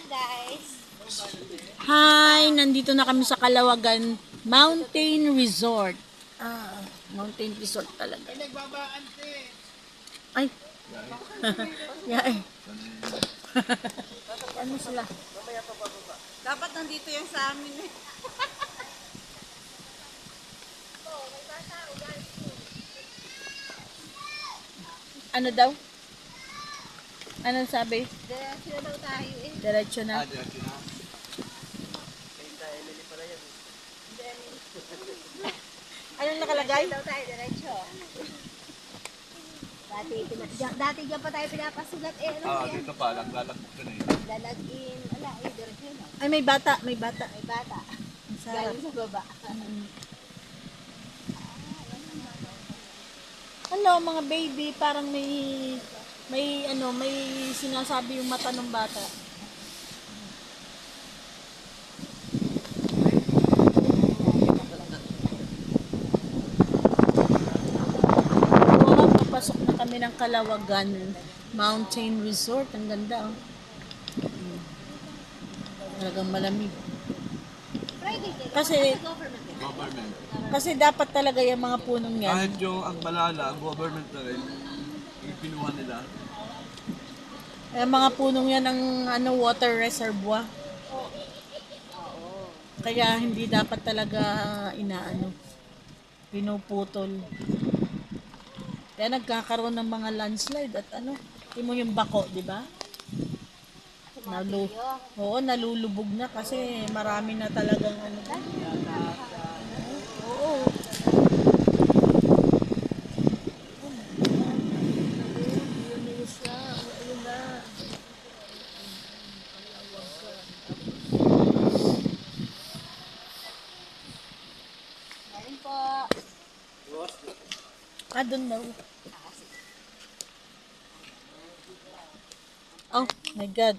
guys. Hi! Nandito na kami sa Kalawagan Mountain Resort. Mountain Resort talaga. Ay! Yeah, eh. Ano sila? Dapat nandito yan sa amin eh. Ano daw? Anong sabi? Diretso na daw tayo eh. Diretso na. Anong nakalagay? Diretso daw tayo, diretso. Dati dyan pa tayo pinapasugat eh. Ano yan? Dito pa, naglalakbog ka na eh. Lalagin. Ala, eh, diretso na. Ay, may bata. May bata. May bata. Ang sarap. Galing sa baba. Ano, mga baby, parang may sinasabi yung mata ng bata. Wow, papasok na kami ng Kalawagan Mountain Resort. Ang ganda, oh. Talagang malamig. Friday day. Kasi, Government day. Government. kasi dapat talaga yung mga punong yan. Kahit yung ang balala, ang government na rin, yung pinuha nila. Yung mga punong yan ang water reservoir. Kaya hindi dapat talaga pinuputol. Kaya nagkakaroon ng mga landslide at hindi mo yung bako, di ba? Nalulubog na kasi marami na talagang Oo. Meron po. Doon daw. Oh my God.